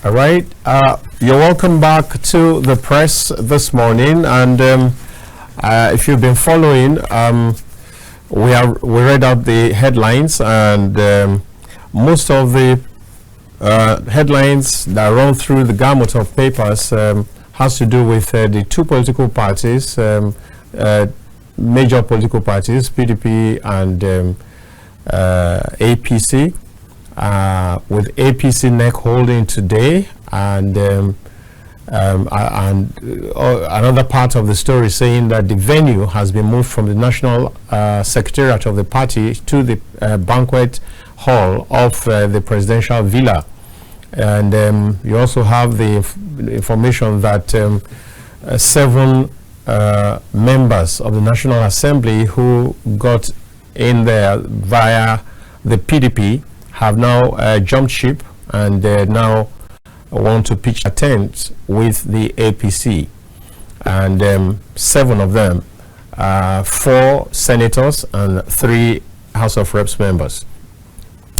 All right. You're welcome back to the press this morning, and if you've been following, we read out the headlines, and most of the headlines that run through the gamut of papers has to do with the two political parties, major political parties, PDP and APC. With Apc Nec holding today, and another part of the story saying that the venue has been moved from the national secretariat of the party to the banquet hall of the presidential villa. And you also have the information that 7 members of the National Assembly who got in there via the PDP have now jumped ship, and now want to pitch a tent with the APC. And 7 of them, 4 senators and 3 House of Reps members.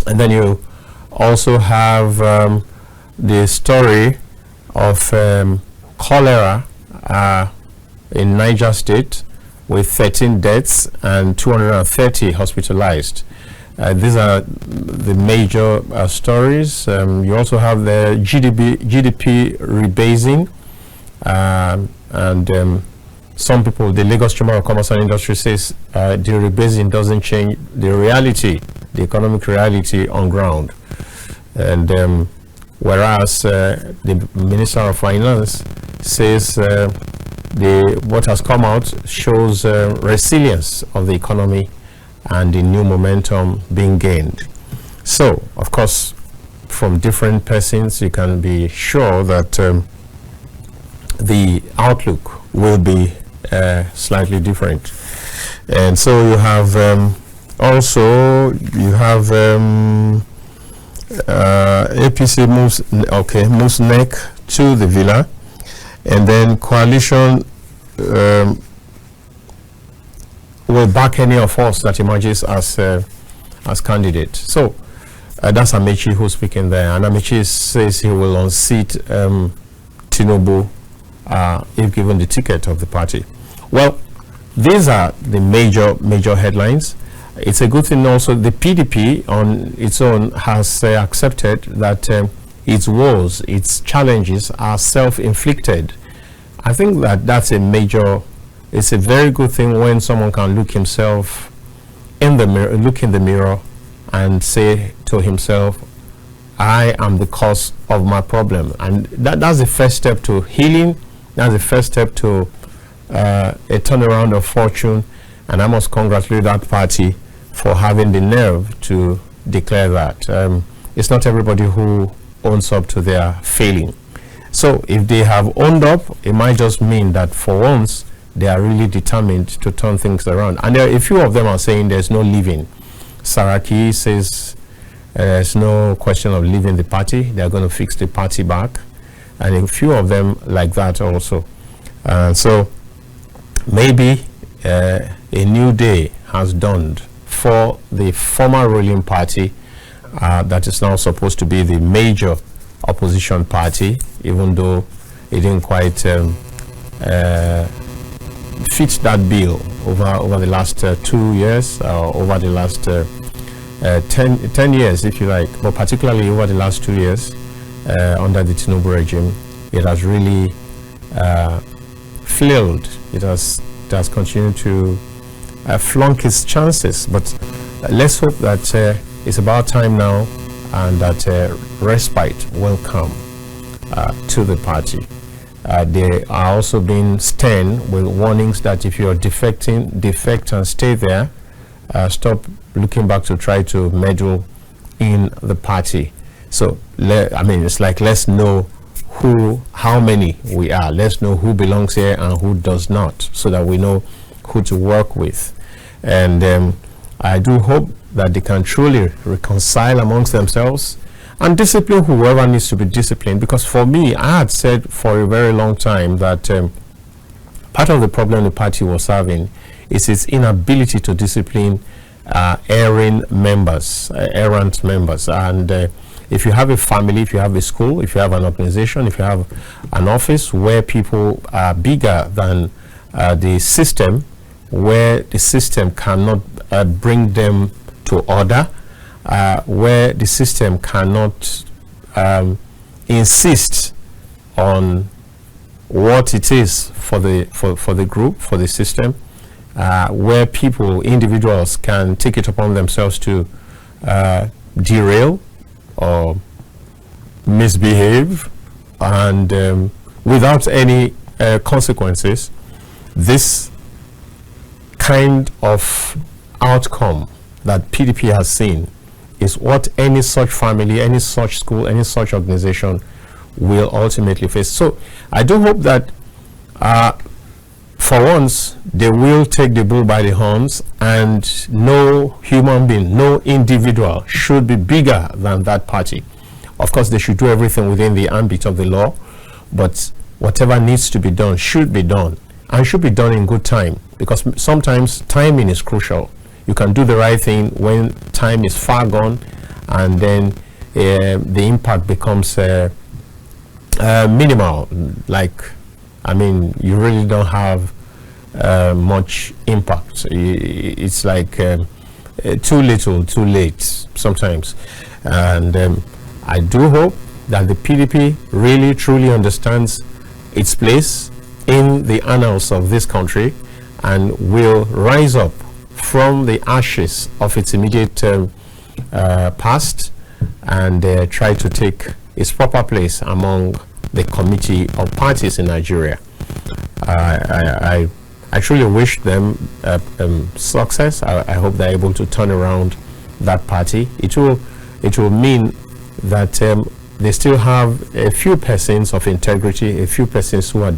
And then you also have the story of cholera in Niger State, with 13 deaths and 230 hospitalized. These are the major stories. You also have the GDP rebasing, and some people, the Lagos Chamber of Commerce and Industry says the rebasing doesn't change the reality, the economic reality on ground. And whereas the Minister of Finance says what has come out shows resilience of the economy and the new momentum being gained. So, of course, from different persons, you can be sure that the outlook will be slightly different. And so you have APC moves NEC to the villa, and then coalition will back any of us that emerges as candidate. So that's Amaechi who's speaking there, and Amaechi says he will unseat Tinubu if given the ticket of the party. Well, these are the major headlines. It's a good thing also the PDP on its own has accepted that its woes, its challenges are self-inflicted. I think that that's a major. It's a very good thing when someone can look himself in the mirror, look in the mirror, and say to himself, "I am the cause of my problem," and that's the first step to healing. That's the first step to a turnaround of fortune. And I must congratulate that party for having the nerve to declare that. It's not everybody who owns up to their failing. So if they have owned up, it might just mean that for once they are really determined to turn things around. And there, a few of them are saying there's no leaving. Saraki says there's no question of leaving the party. They're going to fix the party back. And a few of them like that also. So maybe a new day has dawned for the former ruling party that is now supposed to be the major opposition party, even though it didn't quite fit that bill over the last 2 years, over the last 10 years, if you like, but particularly over the last 2 years under the Tinubu regime. It has really flailed. It has continued to flunk its chances, but let's hope that it's about time now, and that respite will come to the party. They are also being stern with warnings that if you are defect and stay there. Stop looking back to try to meddle in the party. So it's like, let's know how many we are. Let's know who belongs here and who does not, so that we know who to work with. And I do hope that they can truly reconcile amongst themselves and discipline whoever needs to be disciplined. Because for me, I had said for a very long time that part of the problem the party was having is its inability to discipline errant members. And if you have a family, if you have a school, if you have an organization, if you have an office where people are bigger than the system, where the system cannot bring them to order, where the system cannot insist on what it is for the group, for the system, where people, individuals, can take it upon themselves to derail or misbehave, and without any consequences. This kind of outcome that PDP has seen is what any such family, any such school, any such organization will ultimately face. So I do hope that for once they will take the bull by the horns, and no human being, no individual should be bigger than that party. Of course, they should do everything within the ambit of the law, but whatever needs to be done should be done, and should be done in good time, because sometimes timing is crucial. You can do the right thing when time is far gone, and then the impact becomes minimal. Like, I mean, you really don't have much impact. It's like too little, too late sometimes. And I do hope that the PDP really truly understands its place in the annals of this country, and will rise up from the ashes of its immediate past, and try to take its proper place among the committee of parties in Nigeria. I truly wish them success. I hope they're able to turn around that party. It will mean that they still have a few persons of integrity, a few persons who are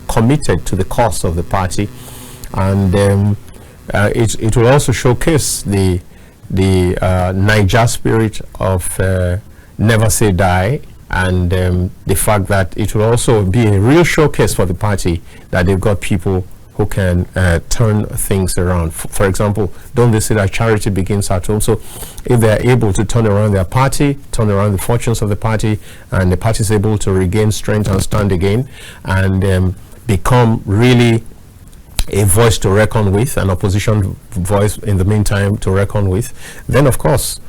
committed to the cause of the party, and it will also showcase the Niger spirit of never say die, and the fact that it will also be a real showcase for the party that they've got people who can turn things around. For example, don't they say that charity begins at home? So if they're able to turn around their party, turn around the fortunes of the party, and the party is able to regain strength and stand again, and become really a voice to reckon with, an opposition voice in the meantime to reckon with, then of course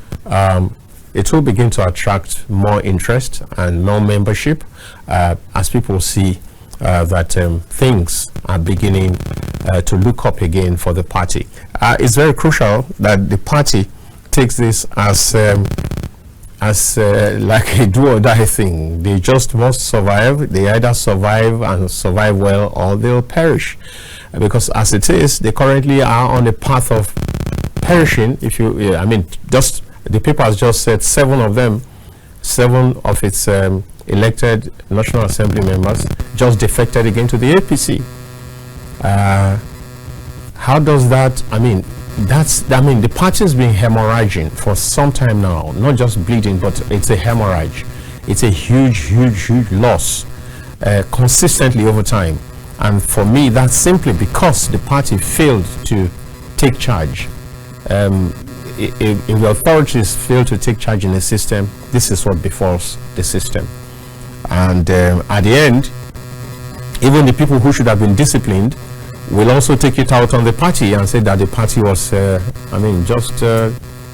it will begin to attract more interest and more membership as people see that things are beginning to look up again for the party. It's very crucial that the party takes this as like a do or die thing. They just must survive. They either survive and survive well, or they'll perish. Because as it is, they currently are on the path of perishing. If you, I mean, just the paper has just said 7 of its elected National Assembly members just defected again to the APC. How does that? I mean, the party's been hemorrhaging for some time now. Not just bleeding, but it's a hemorrhage. It's a huge loss consistently over time. And for me, that's simply because the party failed to take charge. If the authorities fail to take charge in the system, this is what befalls the system. And at the end, even the people who should have been disciplined will also take it out on the party and say that the party was, just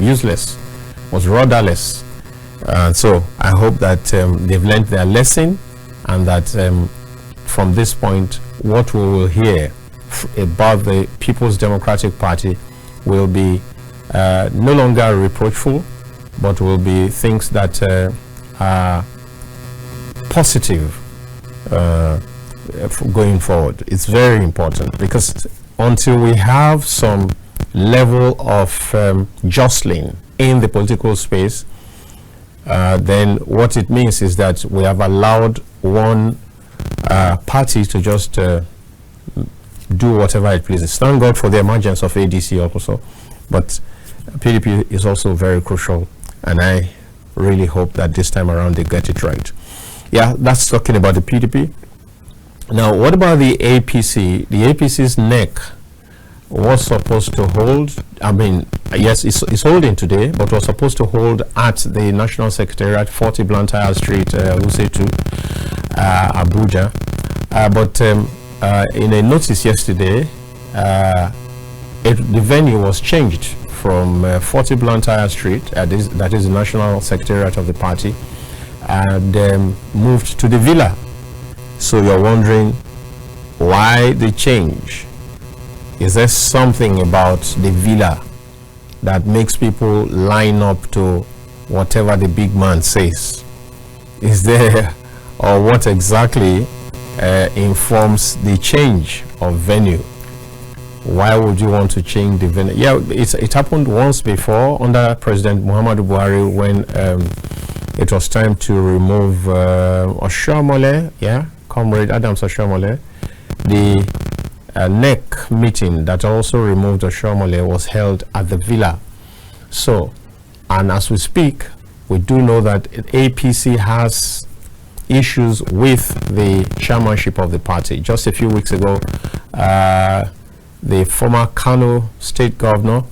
useless, was rudderless. So I hope that they've learned their lesson, and that from this point, what we will hear about the People's Democratic Party will be no longer reproachful, but will be things that are positive going forward. It's very important, because until we have some level of jostling in the political space, then what it means is that we have allowed one party to just do whatever it pleases. Thank God for the emergence of ADC also, but PDP is also very crucial, and I really hope that this time around they get it right. Yeah, that's talking about the PDP. Now, what about the APC? The APC's NEC was supposed to hold, I mean, yes, it's holding today, but was supposed to hold at the National Secretariat, 40 Blantyre Street, Usetu, Abuja. But in a notice yesterday, the venue was changed from 40 Blantyre Street, that is the National Secretariat of the party, and moved to the Villa. So you're wondering why the change? Is there something about the Villa that makes people line up to whatever the big man says? Is there, or what exactly informs the change of venue? Why would you want to change the venue? Yeah, it happened once before under President Muhammadu Buhari when it was time to remove Oshiomhole, Comrade Adams Oshiomhole. The Nec meeting that also removed Oshiomhole was held at the Villa. So, and as we speak, we do know that APC has issues with the chairmanship of the party. Just a few weeks ago, the former Kano state governor,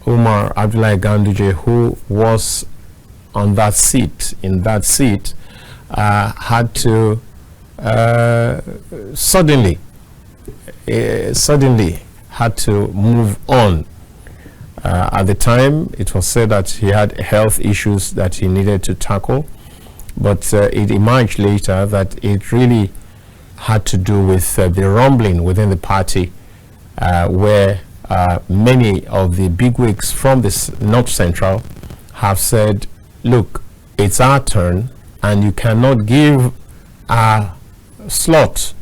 Umar Abdullahi Ganduje, who was on that seat, had to suddenly had to move on. At the time, it was said that he had health issues that he needed to tackle, but it emerged later that it really had to do with the rumbling within the party, where many of the bigwigs from the North Central have said, look, it's our turn, and you cannot give a slot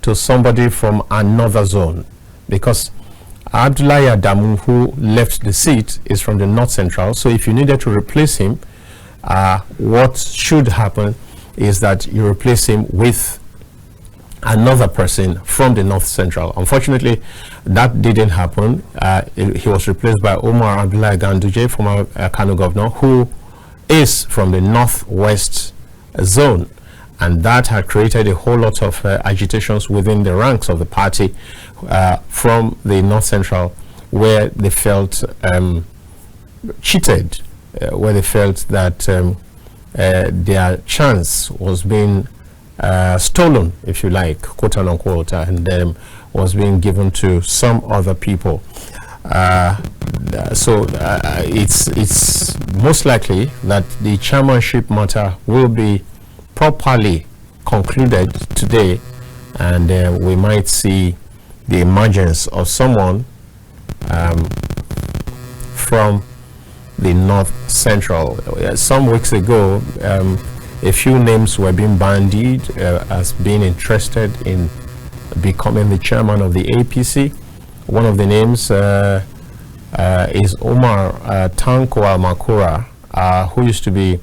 to somebody from another zone, because Abdullahi Adamu, who left the seat, is from the North Central. So if you needed to replace him, what should happen is that you replace him with another person from the North Central. Unfortunately, that didn't happen. He was replaced by Umar Abdullahi Ganduje, former Kano governor, who is from the Northwest zone. And that had created a whole lot of agitations within the ranks of the party from the North Central, where they felt cheated, where they felt that their chance was being stolen, if you like, quote unquote, and was being given to some other people. So it's most likely that the chairmanship matter will be properly concluded today, and we might see the emergence of someone from the North Central. Some weeks ago, a few names were being bandied as being interested in becoming the chairman of the APC. One of the names is Omar Tanko Al-Makura, who used to be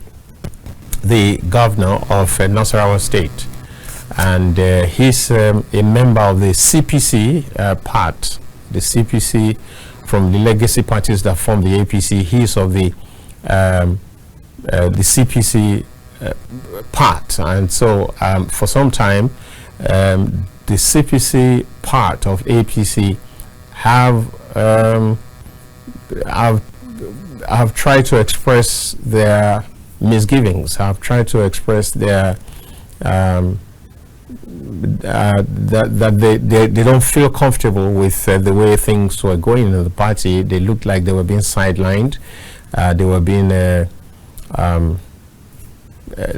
the governor of Nasarawa State, and he's a member of the CPC part, the CPC from the legacy parties that form the APC. He's of the CPC part, and so for some time the CPC part of APC have tried to express their misgivings, have tried to express their that they don't feel comfortable with the way things were going in the party. They looked like they were being sidelined, they were being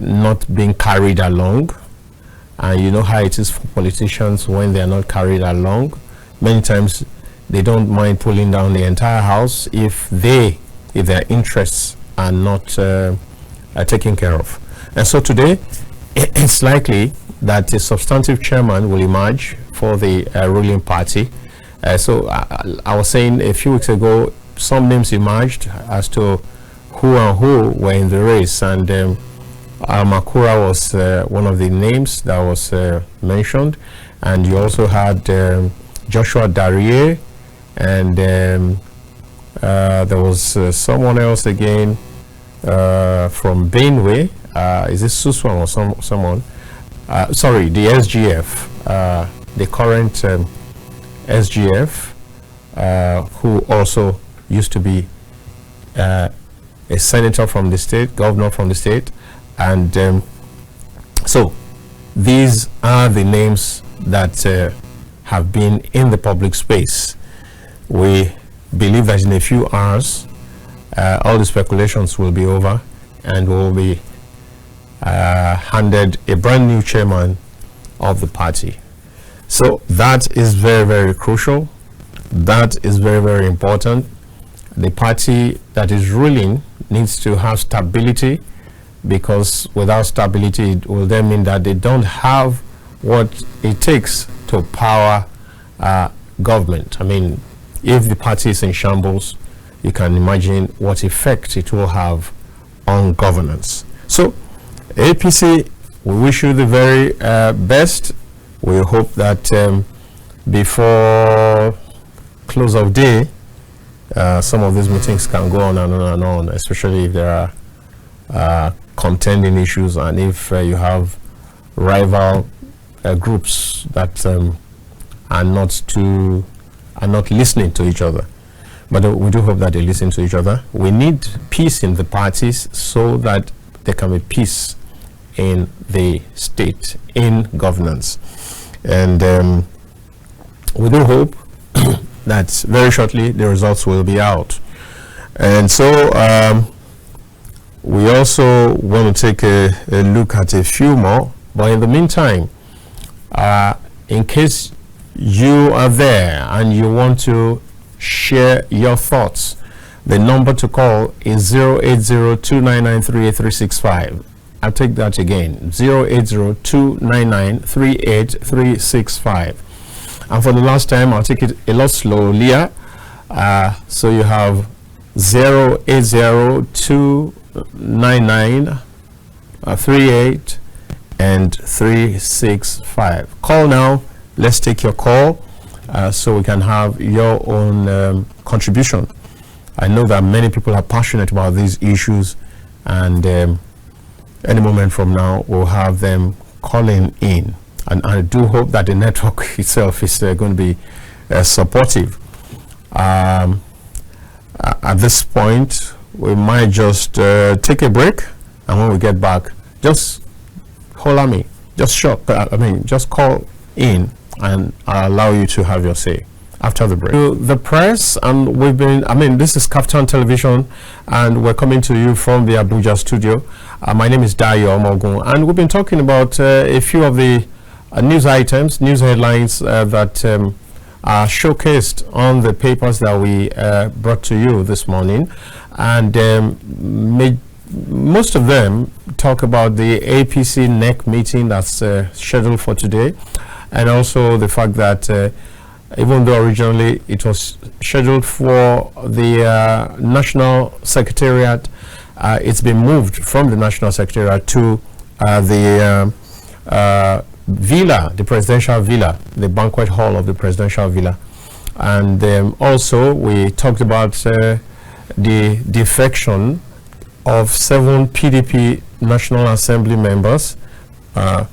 not being carried along. And you know how it is for politicians when they are not carried along. Many times they don't mind pulling down the entire house if their interests are not taken care of. And so today it's likely that a substantive chairman will emerge for the ruling party. So I was saying a few weeks ago, some names emerged as to who and who were in the race, and Makura was one of the names that was mentioned, and you also had Joshua Darie, and there was someone else again from Benue. Is this Suswan or someone? Sorry, the SGF, the current SGF, who also used to be a senator from the state, governor from the state, and so these are the names that have been in the public space. We believe that in a few hours, all the speculations will be over, and we will be handed a brand new chairman of the party. So that is very, very crucial. That is very, very important. The party that is ruling needs to have stability, because without stability, it will then mean that they don't have what it takes to power government. I mean, if the party is in shambles, you can imagine what effect it will have on governance. So, APC, we wish you the very best. We hope that before close of day, some of these meetings can go on and on and on, especially if there are contending issues, and if you have rival groups that are not listening to each other. But we do hope that they listen to each other. We need peace in the parties so that there can be peace in the state, in governance. And we do hope that very shortly the results will be out. And so we also want to take a look at a few more. But in the meantime, in case you are there and you want to share your thoughts, the number to call is 080-299-38365. I'll take that again, 080-299-38365. And for the last time, I'll take it a lot slowly. So you have 080-299-38 and 365. Call now. Let's take your call so we can have your own contribution. I know that many people are passionate about these issues, and any moment from now we'll have them calling in. And I do hope that the network itself is going to be supportive. At this point, we might just take a break, and when we get back, just holler me, just call in, and I'll allow you to have your say after the break. To the press, and this is Kaftan Television, and we're coming to you from the Abuja studio. My name is Dayo Omogun, and we've been talking about a few of the news items, news headlines that are showcased on the papers that we brought to you this morning, and most of them talk about the Apc Nec meeting that's scheduled for today, and also the fact that even though originally it was scheduled for the National Secretariat, it's been moved from the National Secretariat to the villa, the presidential villa, the banquet hall of the presidential villa. And also we talked about the defection of 7 PDP National Assembly members, 4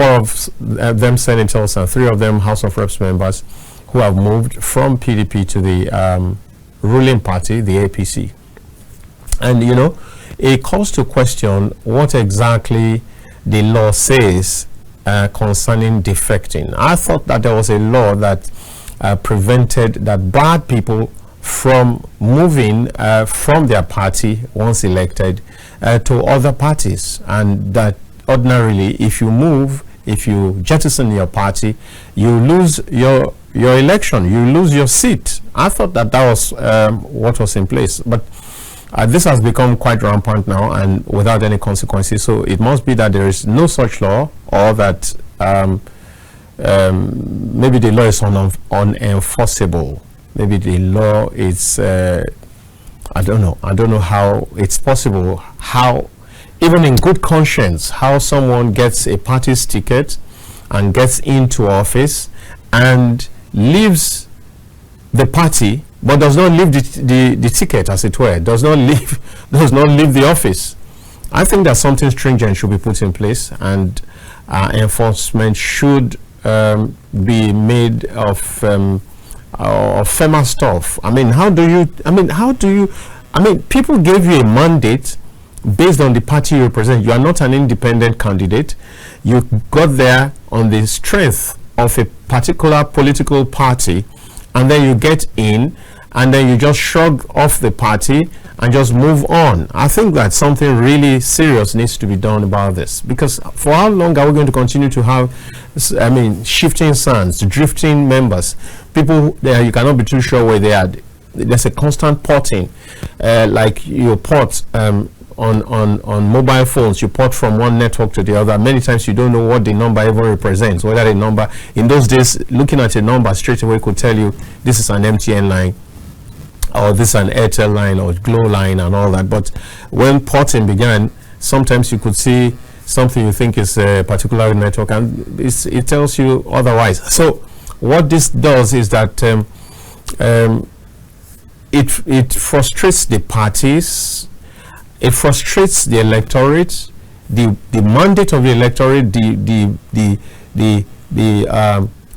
of them senators and 3 of them House of Reps members, who have moved from PDP to the ruling party, the APC. And it calls to question what exactly the law says concerning defecting. I thought that there was a law that prevented that bad people from moving from their party once elected to other parties, and that ordinarily if you move, if you jettison your party, you lose your election, you lose your seat. I thought that was what was in place, but this has become quite rampant now and without any consequences. So it must be that there is no such law, or that maybe the law is unenforceable. Maybe the law is I don't know how it's possible, how even in good conscience, how someone gets a party's ticket and gets into office and leaves the party, but does not leave the ticket, as it were, does not leave the office. I think that something stringent should be put in place, and enforcement should be made of or FEMA stuff. I mean, people gave you a mandate based on the party you represent. You are not an independent candidate. You got there on the strength of a particular political party, and then you get in, and then you just shrug off the party and just move on. I think that something really serious needs to be done about this, because for how long are we going to continue to have, shifting sands, drifting members, people there you cannot be too sure where they are. There's a constant porting, like you port on mobile phones, you port from one network to the other. Many times you don't know what the number even represents, whether the number, in those days, looking at a number straight away could tell you this is an MTN line, or this is an Airtel line, or Glow line, and all that. But when porting began, sometimes you could see something you think is a particular network, and it tells you otherwise. So what this does is that it frustrates the parties, it frustrates the electorate, the mandate of the electorate,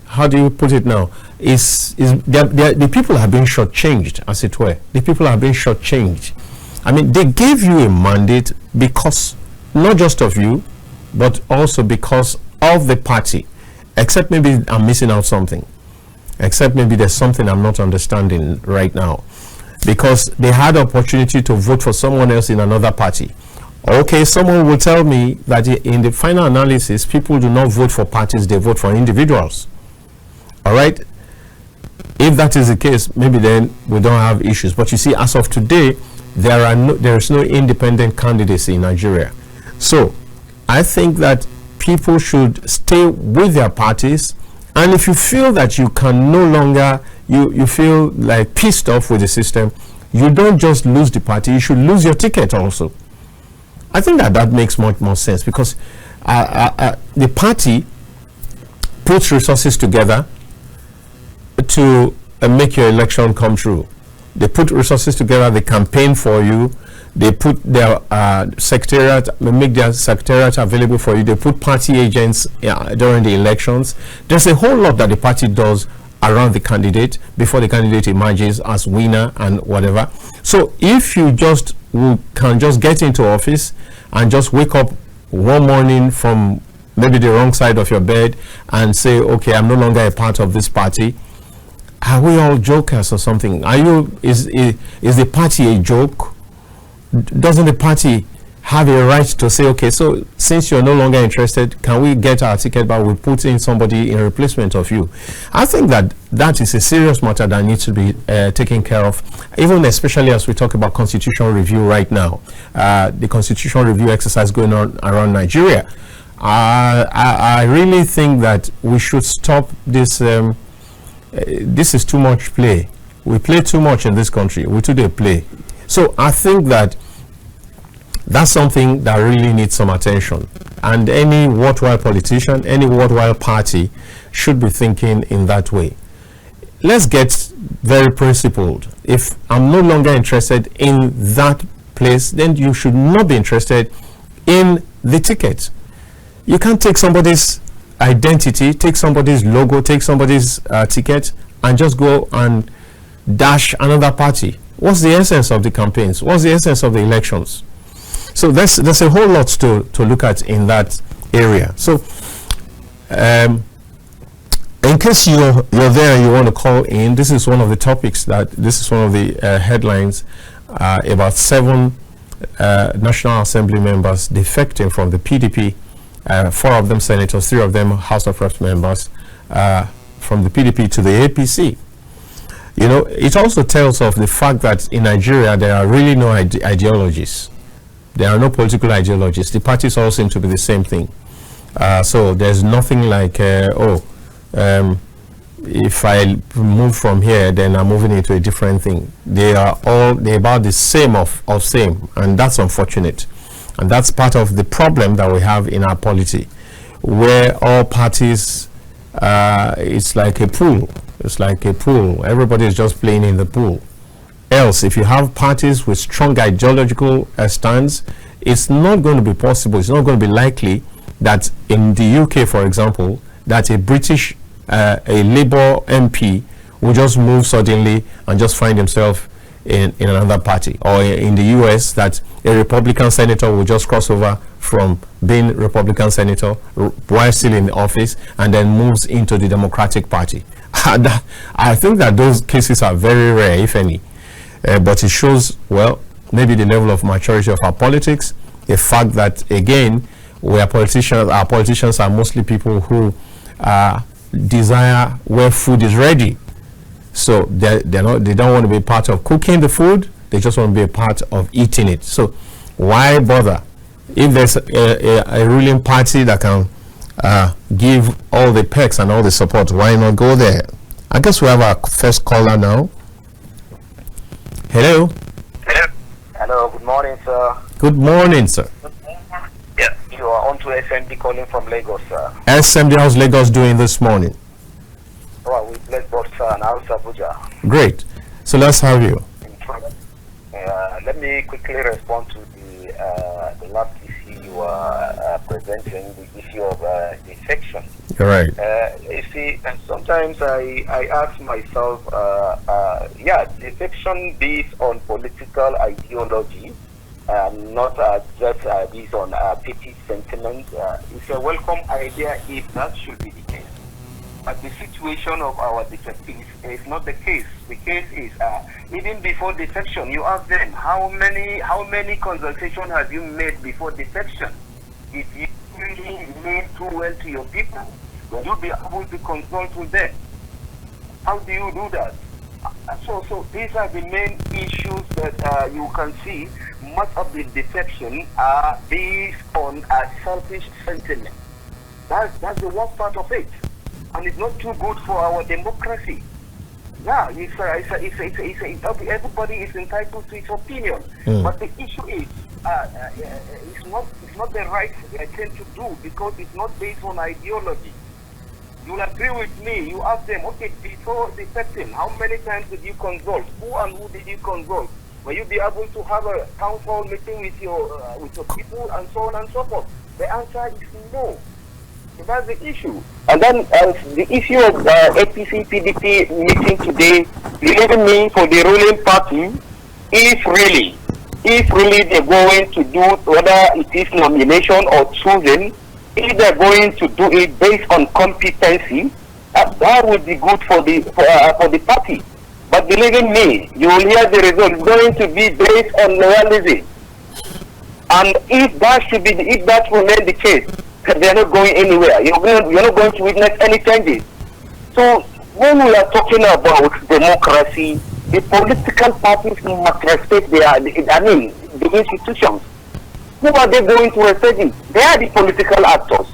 how do you put it now? The people have been shortchanged, as it were. The people have been shortchanged. I mean, they gave you a mandate because, not just of you, but also because of the party. Except maybe I'm missing out something. Except maybe there's something I'm not understanding right now. Because they had opportunity to vote for someone else in another party. Okay, someone will tell me that in the final analysis, people do not vote for parties, they vote for individuals. All right? If that is the case, maybe then we don't have issues. But you see, as of today, there is no independent candidacy in Nigeria. So I think that people should stay with their parties, and if you feel that you can no longer, you feel like pissed off with the system, you don't just lose the party, you should lose your ticket also. I think that makes much more sense, because the party puts resources together to make your election come true. They put resources together, they campaign for you, they put their secretariat, make their secretariat available for you, they put party agents during the elections. There's a whole lot that the party does around the candidate before the candidate emerges as winner and whatever. So if you can just get into office and just wake up one morning from maybe the wrong side of your bed and say, okay, I'm no longer a part of this party, are we all jokers or something? Is the party a joke? Doesn't the party have a right to say, okay, so since you're no longer interested, can we get our ticket back? We put in somebody in replacement of you. I think that is a serious matter that needs to be taken care of, even especially as we talk about constitutional review right now. The constitutional review exercise going on around Nigeria. I really think that we should stop this. This is too much play. We play too much in this country. We today play. So I think that's something that really needs some attention. And any worthwhile politician, any worthwhile party should be thinking in that way. Let's get very principled. If I'm no longer interested in that place, then you should not be interested in the ticket. You can't take somebody's identity, take somebody's logo, take somebody's ticket, and just go and dash another party. What's the essence of the campaigns? What's the essence of the elections? So there's a whole lot to look at in that area. So in case you're there and you want to call in, this is one of the topics this is one of the headlines about 7 National Assembly members defecting from the PDP. 4 of them senators, 3 of them House of Reps members from the PDP to the APC. You know, it also tells of the fact that in Nigeria there are really no ideologies. There are no political ideologies. The parties all seem to be the same thing. So there's nothing like, if I move from here, then I'm moving into a different thing. They're about the same of same, and that's unfortunate. And that's part of the problem that we have in our polity, where all parties, it's like a pool. It's like a pool. Everybody is just playing in the pool. Else, if you have parties with strong ideological stands, it's not going to be possible. It's not going to be likely that in the UK, for example, that a British, a Labour MP will just move suddenly and just find himself in another party. Or in the US, that a Republican senator will just cross over from being Republican senator while still in the office and then moves into the Democratic Party. I think that those cases are very rare, if any. But it shows, well, maybe the level of maturity of our politics, the fact that, again, our politicians are mostly people who desire where food is ready. So they don't want to be part of cooking the food, they just want to be a part of eating it. So why bother? If there's a ruling party that can give all the perks and all the support, why not go there? I guess we have our first caller now. Hello. Hello, good morning, sir. Good morning, sir. Yeah, you are on to SMD calling from Lagos, sir. SMD, how's Lagos doing this morning? Well, we bless both, sir, and how's Abuja? Great. So let's have you. Let me quickly respond to the last issue you were presenting, the issue of defection. You're right. You see, and sometimes I ask myself, defection based on political ideology, not just based on petty sentiment. It's a welcome idea if that should be the case. But the situation of our defectees is not the case. The case is even before defection, you ask them how many consultations have you made before defection? If you really mean too well to your people, will you be able to consult with them? How do you do that? So these are the main issues that you can see. Much of the defection are based on a selfish sentiment. That's the worst part of it. And it's not too good for our democracy. Yeah, everybody is entitled to his opinion. But the issue is, it's not the right thing to do because it's not based on ideology. You'll agree with me. You ask them, okay, before defecting, how many times did you consult? Who and who did you consult? Will you be able to have a town hall meeting with your people and so on and so forth? The answer is no. So that's the issue. And then the issue of APC PDP meeting today, believe me, for the ruling party, if really they're going to do, whether it is nomination or choosing, if they're going to do it based on competency, that would be good for the party. But believe me, you will hear the result. It's going to be based on loyalty. And if that remains the case, they're not going anywhere. You're not going to witness any changes. So when we are talking about democracy, the political parties must respect the institutions. Who are they going to respect it? They are the political actors.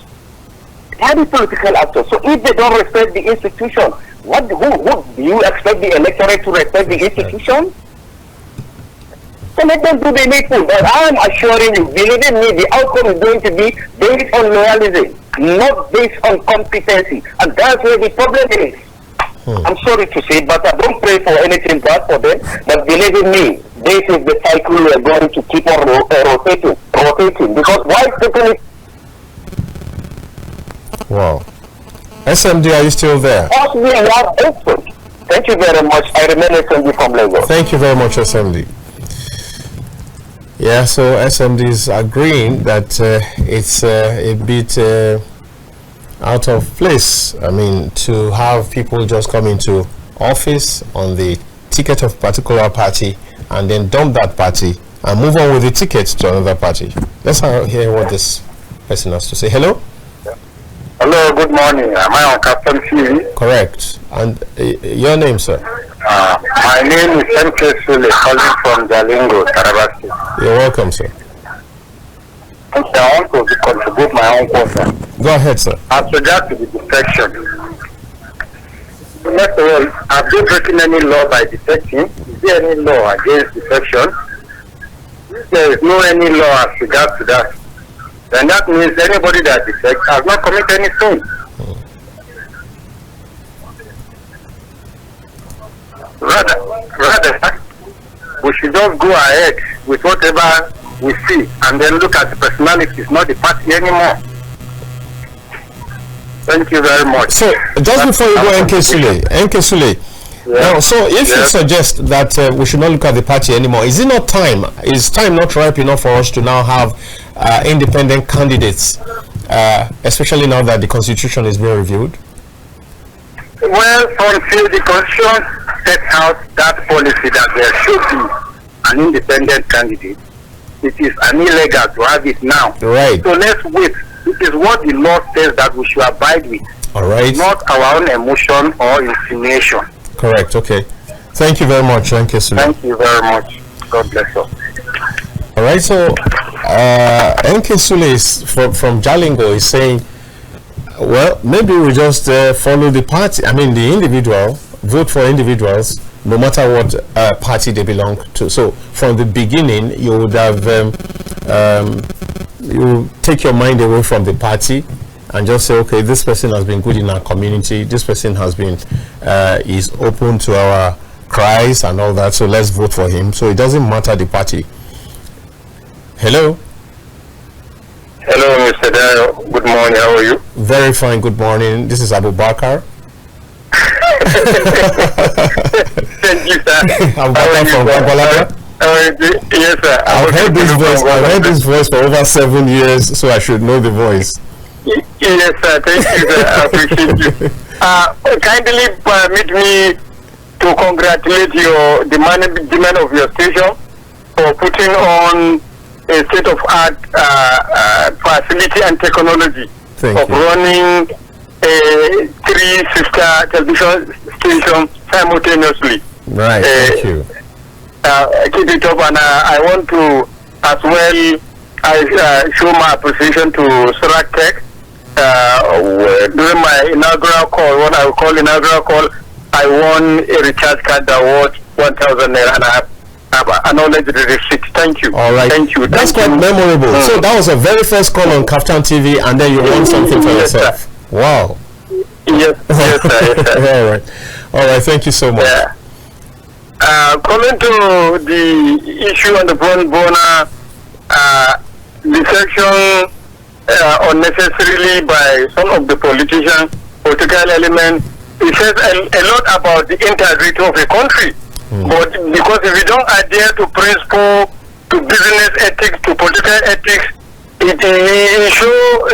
So if they don't respect the institution, who do you expect the electorate to respect the institution? So let them do the needful. But I am assuring you, believe in me, the outcome is going to be based on loyalty, not based on competency. And that's where the problem is. I'm sorry to say, but I don't pray for anything bad for them. But believe in me, this is the cycle we are going to keep on rotating. Because why taking it? Wow. SMD, are you still there? Thank you very much. I remain SMD from Lagos. Thank you very much, SMD. Yeah, so SMD is agreeing that it's a bit out of place. I mean, to have people just come into office on the ticket of a particular party and then dump that party and move on with the ticket to another party. Let's hear what this person has to say. Hello? Hello, good morning. Am I on Captain TV? Correct. And your name, sir? My name is MK Sule, calling from Jalingo, Taraba State. You're welcome, sir. Okay, I want to contribute my own question. Go ahead, sir. As regards to the defection, first of all, have they broken any law by defecting? Is there any law against defection? If there is no any law as regards to that, then that means anybody that defects has not committed any sin. Rather, we should just go ahead with whatever we see and then look at the personalities, not the party anymore. Thank you very much. So, just before you go, NK Sule, Now, so if you suggest that we should not look at the party anymore, is it not time? Is time not ripe enough for us to now have independent candidates, especially now that the Constitution is being reviewed? Well, until the Constitution sets out that policy that there should be an independent candidate, it is illegal to have it now. Right. So let's wait. This is what the law says that we should abide with. All right. Not our own emotion or insinuation. Correct. Okay. Thank you very much, Nkesule. Thank you very much. God bless you. All right. So, Nkesule is from Jalingo is saying, well, maybe we just follow the party. I mean, the individual, vote for individuals, no matter what party they belong to. So, from the beginning, you would have you take your mind away from the party and just say, okay, this person has been good in our community. This person has been is open to our cries and all that. So let's vote for him. So it doesn't matter the party. Hello. Hello, Mr. Dayo. Good morning. How are you? Very fine. Good morning. This is Abu Bakar. Thank you, sir. I'm Bakar from Kabbalah. Yes, sir. I've heard this voice. I've heard this voice for over 7 years, so I should know the voice. Yes, sir. Thank you, sir. I appreciate you. Kindly permit me to congratulate the management of your station for putting on a state-of-art facility and technology of running 3 sister television stations simultaneously. Right. Thank you. Keep it up, and I want to as well show my appreciation to Surat Tech. During my inaugural call, what I would call inaugural call, I won a recharge card that worth 1,000 naira, and I have acknowledged the receipt. Thank you. All right. Thank you. That's quite memorable. So that was a very first call on Kaftan TV, and then you won something for yourself. Sir. Wow. Yes, yes, sir. Yes, sir. All right. All right. Thank you so much. Yeah. Coming to the issue on the front burner, defection unnecessarily by some of the politicians, political elements, it says a lot about the integrity of a country. But because if you don't adhere to principle, to business ethics, to political ethics, it shows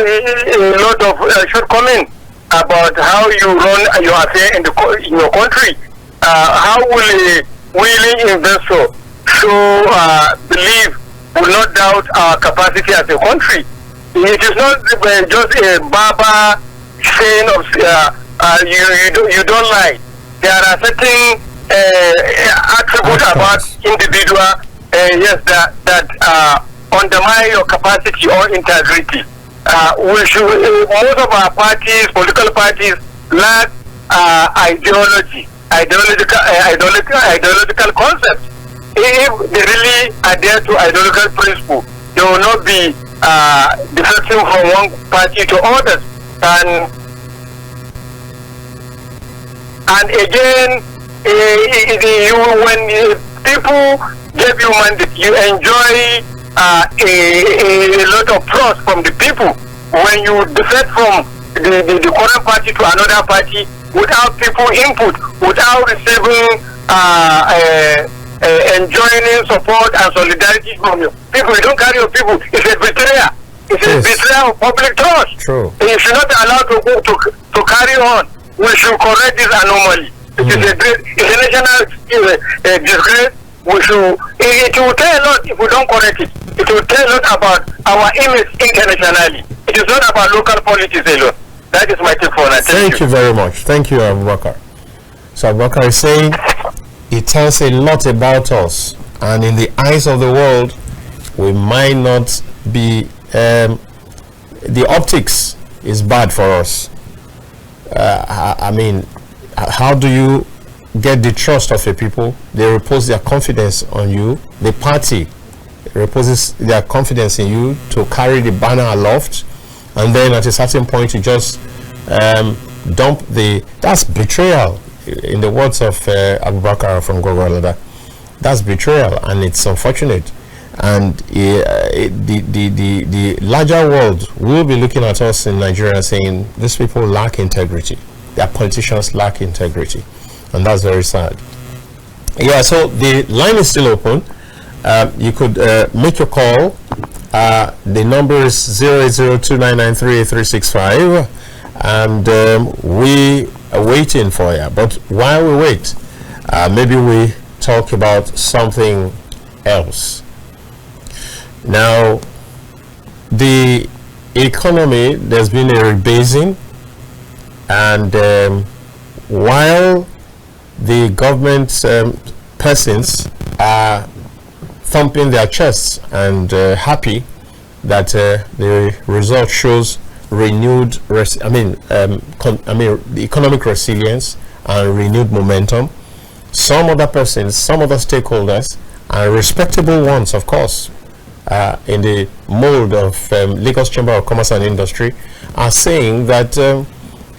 a lot of shortcomings about how you run your affair in your country. How will a willing investor show believe, will not doubt our capacity as a country? It is not just a barber saying of you don't lie. There are certain attributes about individual yes that undermine your capacity or integrity. We should, most of our parties, political parties, lack ideological concepts. If they really adhere to ideological principle, they will not be defecting from one party to others. And again, when people give you mandate, you enjoy a lot of trust from the people. When you defect from the current party to another party without people input, without receiving enjoying support and solidarity from you people, you don't carry your people. It's a betrayal. It's a betrayal of public trust. True. You should not allow to carry on. We should correct this anomaly. It is a national disgrace. We should. It will tell a lot if we don't correct it. It will tell a lot about our image internationally. It is not about local politics alone. That is my take for that. Thank you very much. Thank you, Abubakar. So Abubakar is saying it tells a lot about us, and in the eyes of the world, we might not be. The optics is bad for us. I mean, how do you get the trust of a people? They repose their confidence on you. The party reposes their confidence in you to carry the banner aloft, and then at a certain point you just dump the. That's betrayal, in the words of Abubakar from Gogolada. That's betrayal, and it's unfortunate. And the larger world will be looking at us in Nigeria saying these people lack integrity. Their politicians lack integrity. And that's very sad. Yeah, so the line is still open. You could make your call. The number is 08029938365, and we are waiting for you. But while we wait, maybe we talk about something else. Now, the economy, there's been a rebasing, and while the government persons are thumping their chests and happy that the result shows renewed the economic resilience and renewed momentum, some other persons, some other stakeholders, and respectable ones, of course, in the mold of Lagos Chamber of Commerce and Industry, are saying that the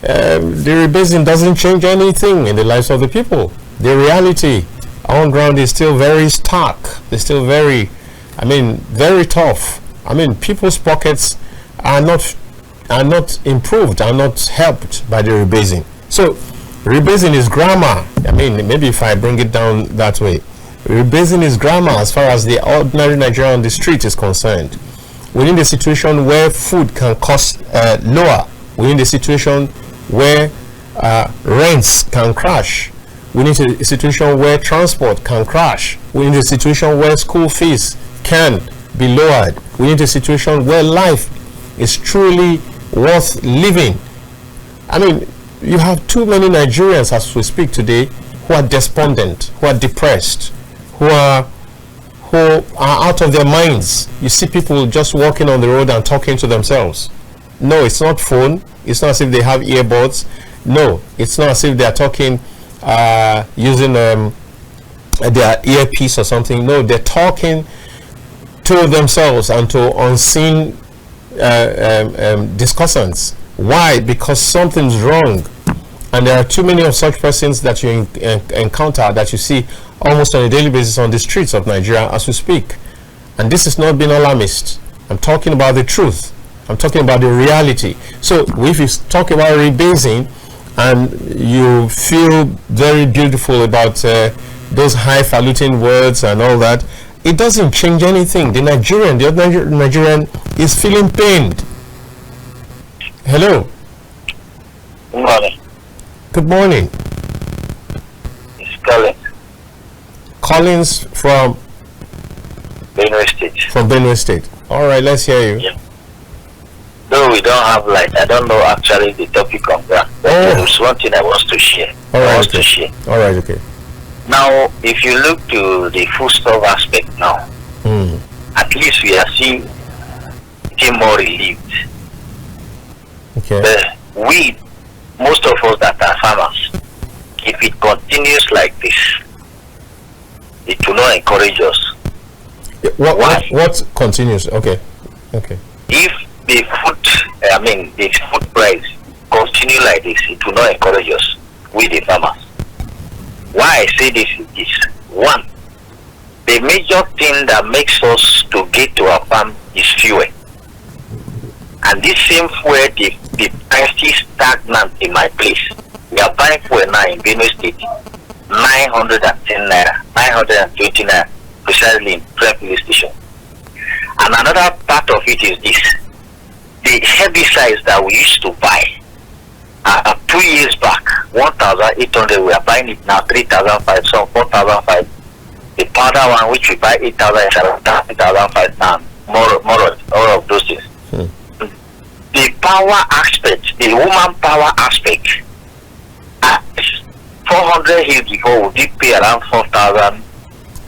rebasing doesn't change anything in the lives of the people. The reality on ground is still very stark. It's still very tough. People's pockets are not improved, are not helped by the rebasing. So rebasing is grammar. Maybe if I bring it down that way, rebasing is grammar as far as the ordinary Nigerian on the street is concerned. We're in the situation where food can cost lower. We're in the situation where rents can crash. We need a situation where transport can crash. We need a situation where school fees can be lowered. We need a situation where life is truly worth living. You have too many Nigerians as we speak today who are despondent, who are depressed, who are out of their minds. You see people just walking on the road and talking to themselves. No, it's not phone. It's not as if they have earbuds. No, it's not as if they are talking using their earpiece or something. No, they're talking to themselves and to unseen discussants. Why? Because something's wrong, and there are too many of such persons that you encounter, that you see almost on a daily basis on the streets of Nigeria as we speak. And this is not being alarmist. I'm talking about the truth. I'm talking about the reality. So if you talk about rebasing and you feel very beautiful about those highfalutin words and all that, it doesn't change anything. The ordinary Nigerian is feeling pained. Hello. Good morning. Good morning. It's Collins. Collins from Benue State. From Benue State. All right, let's hear you. Yeah. Though we don't have light, I don't know actually the topic on that. But there's one thing I want to share. All right, okay. Now, if you look to the foodstuff aspect now, at least we are seeing getting more relieved. Okay. Most of us that are farmers, if it continues like this, it will not encourage us. What continues? Okay. If the food price continue like this, it will not encourage us, we the farmers. Why I say this is this. One, the major thing that makes us to get to our farm is fuel. And this same fuel, the price is stagnant in my place. We are buying fuel now in Benue State, 910 naira, 920 naira, precisely in Prem station. And another part of it is this. The herbicides that we used to buy 2 years back, 1,800, we are buying it now 3,500, some 4,500. The powder one which we buy 8,000, 7,500 now, more of those things. The power aspect, the woman power aspect, 400 years before we did pay around 4,000.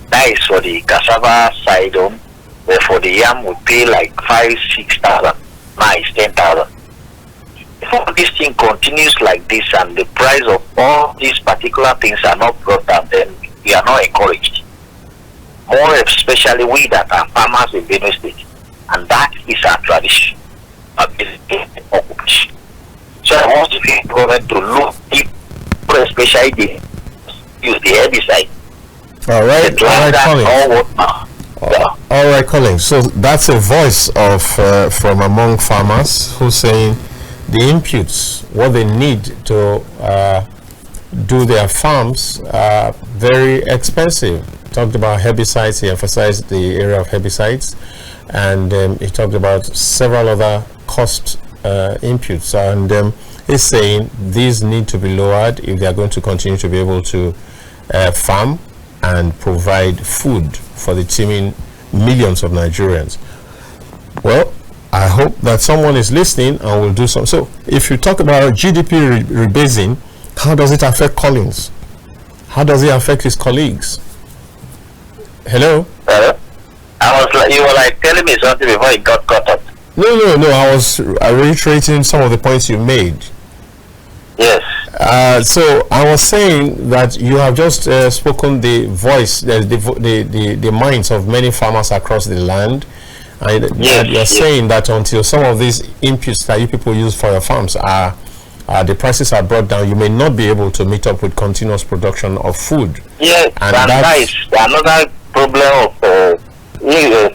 That is for the cassava side on, where for the yam we pay like 5,000-6,000. Now it's 10,000. If all this thing continues like this and the price of all these particular things are not brought down, then we are not encouraged. More especially we that are farmers in Benue State, and that is our tradition. So I want the government to look deep, especially the use the herbicide. All right, Collins. All right, Collins. So that's a voice of from among farmers who's saying the inputs, what they need to do their farms are very expensive. Talked about herbicides. He emphasized the area of herbicides, and he talked about several other cost inputs, and he's saying these need to be lowered if they are going to continue to be able to farm and provide food for the teeming millions of Nigerians. Well, I hope that someone is listening and will do some. So if you talk about GDP rebasing, how does it affect Collins? How does it affect his colleagues? Hello? Hello? You were like telling me something before it got cut off. No. I was reiterating some of the points you made. Yes. So I was saying that you have just spoken the voice, the minds of many farmers across the land. And you're saying that until some of these inputs that you people use for your farms are the prices are brought down, you may not be able to meet up with continuous production of food. Yes, and that's another problem of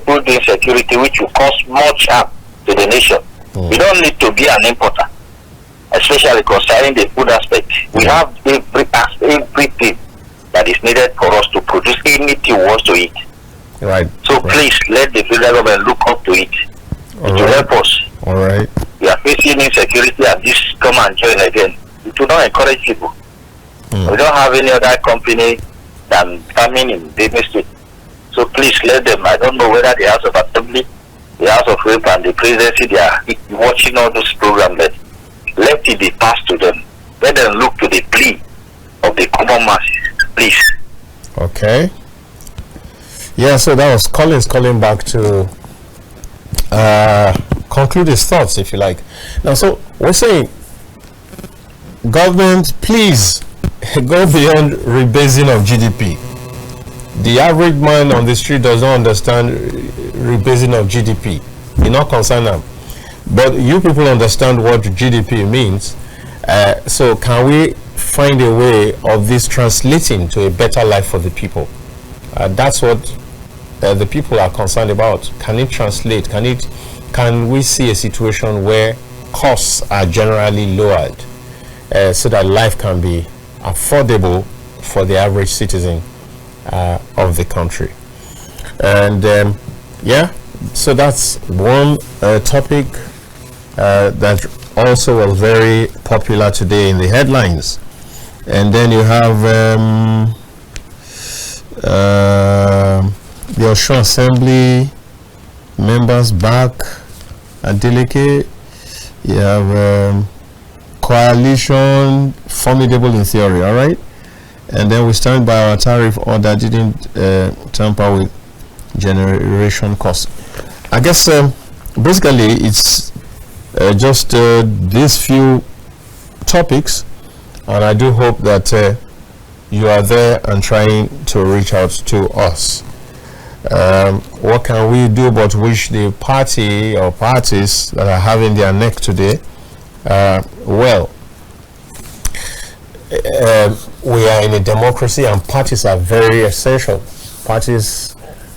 food insecurity, which will cause much harm to the nation. We don't need to be an importer, especially concerning the food aspect. We have everything that is needed for us to produce anything we want to eat. Right. So please let the federal government look up to it. It will help us. All right. We are facing insecurity, and this come and join again. It will not encourage people. We don't have any other company than farming in Benue State. So please let them. I don't know whether the House of Assembly, the House of Rep, and the Presidency, they are watching all those programs. Let it be passed to them. Let them look to the plea of the common masses, please. Okay. Yeah, so that was Collins calling back to conclude his thoughts, if you like. Now, so we're saying, government, please go beyond rebasing of GDP. The average man on the street does not understand rebasing of GDP. You're not concerned now. But you people understand what GDP means. So can we find a way of this translating to a better life for the people? That's what the people are concerned about. Can it translate? Can we see a situation where costs are generally lowered so that life can be affordable for the average citizen of the country? And yeah, so that's one topic that also was very popular today in the headlines. And then you have the Osun Assembly members back at Deleke. You have coalition formidable in theory, all right? And then we stand by our tariff order didn't tamper with generation costs. I guess basically it's just these few topics, and I do hope that you are there and trying to reach out to us. What can we do but wish the party or parties that are having their neck today well? We are in a democracy, and parties are very essential. Parties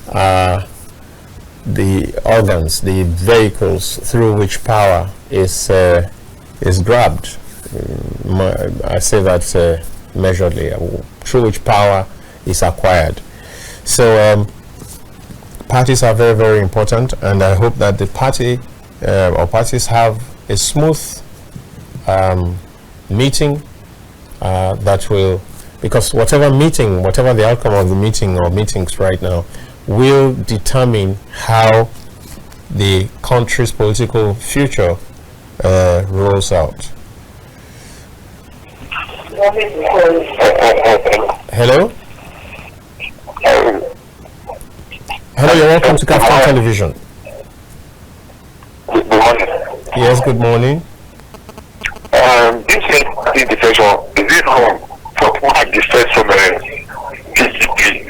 are the organs, the vehicles through which power is grabbed. I say that measuredly, through which power is acquired. So parties are very, very important, and I hope that the party or parties have a smooth meeting that will, because whatever the outcome of the meeting or meetings right now will determine how the country's political future rolls out. Hello? Hello, you're welcome to Captain Television. Good morning. Yes, good morning. This defection, is it wrong for people to defect from PDP?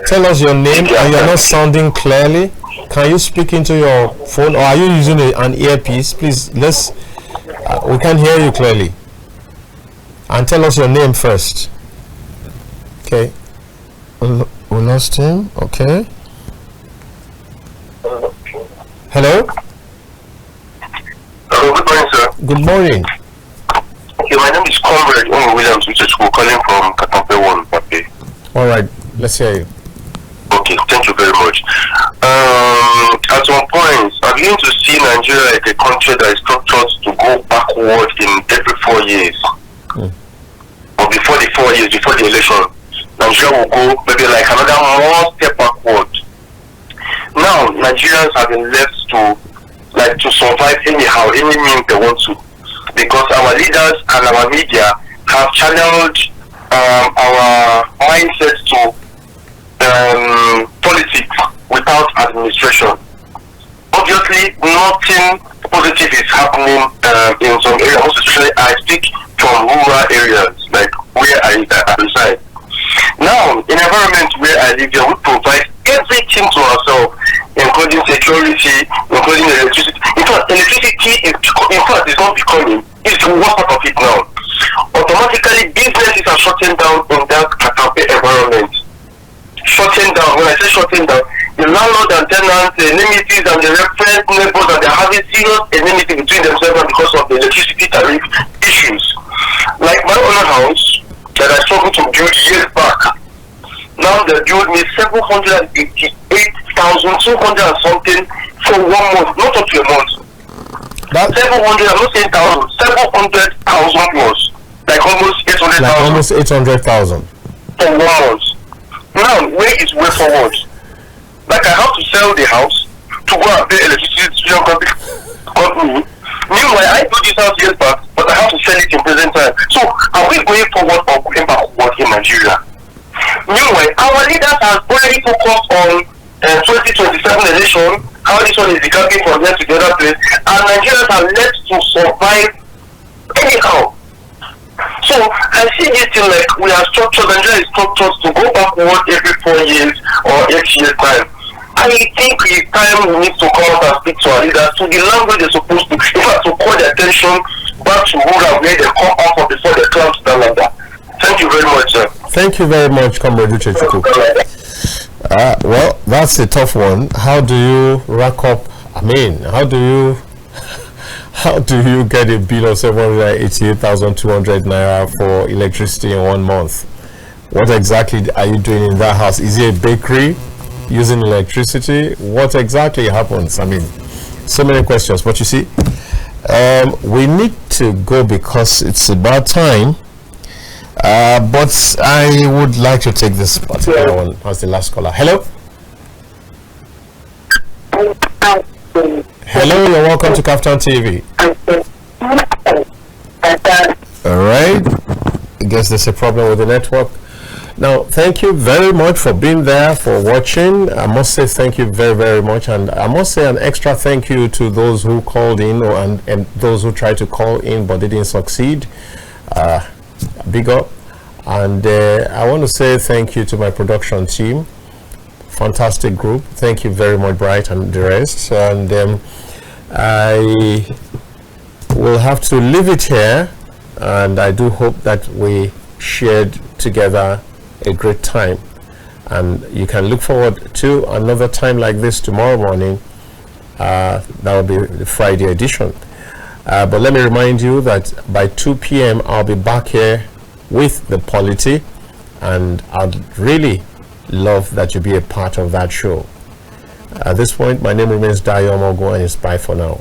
Tell us your name, and you're not sounding clearly. Can you speak into your phone, or are you using an earpiece? Please, we can hear you clearly. And tell us your name first. Okay. We lost him. Okay. Hello? Hello, good morning, sir. Good morning. Okay, my name is Cole. Comrade Williams, which is calling from Katampe 1, Pape. All right, let's hear you. Okay, thank you very much. At some point, I'm beginning to see Nigeria like a country that is structured to go backward in every 4 years. Or before the 4 years, before the election, Nigeria will go maybe like another more step backward. Now, Nigerians have been left to survive anyhow, any means they want to. Because our leaders and our media have channeled our mindset to politics without administration. Obviously, nothing positive is happening in some areas. Most especially, I speak from rural areas, like where I reside. Now, in an environment where I live here, we provide everything to ourselves, including security, including electricity. In fact, electricity is not becoming, it's the worst part of it now. Automatically, businesses are shutting down in that Katampe environment. Shutting down, when I say shutting down, the landlord and tenants, the enmities and the reference neighbors, and they're having serious enmity between themselves because of the electricity tariff issues. Like my own house that I struggled to build years back, now they build me 788,200 and something for 1 month, not up to a month. That 700, I'm not saying 700,000 plus, like almost 800,000. Like almost 800,000 for 1 month. Now, where is way forward? Like I have to sell the house to go and pay electricity company. Meanwhile, I built this house years back, but I have to sell it in present time. So, are we going forward or going backward in Nigeria? Meanwhile, our leaders have already focused on 2027 election, how this one is developing from here to the other place, and Nigerians are left to survive anyhow. So I see this thing like we are structured, Nigeria is structured to go backward every 4 years or 8 years time. I think it's time we need to come out and speak to our leaders to the language they're supposed to, in fact to call their attention back to rural where they come out of before they climb to the ladder. Thank you very much, sir. Thank you very much, Comrade Uchechukwu. Well, that's a tough one. How do you rack up, how do you get a bill of 788,200 naira for electricity in 1 month? What exactly are you doing in that house? Is it a bakery using electricity? What exactly happens? So many questions. But you see, we need to go because it's about time. But I would like to take this particular one as the last caller. Hello? Hello, you're welcome to Kaftan TV. All right. I guess there's a problem with the network. Now, thank you very much for being there, for watching. I must say thank you very, very much. And I must say an extra thank you to those who called in and those who tried to call in but didn't succeed. Big up. And I want to say thank you to my production team. Fantastic group. Thank you very much, Bright and the rest. And I will have to leave it here. And I do hope that we shared together a great time. And you can look forward to another time like this tomorrow morning. That will be the Friday edition. But let me remind you that by 2 p.m. I'll be back here with the polity, and I'd really love that you be a part of that show. At this point, my name remains Dayo Mogo, and it's bye for now.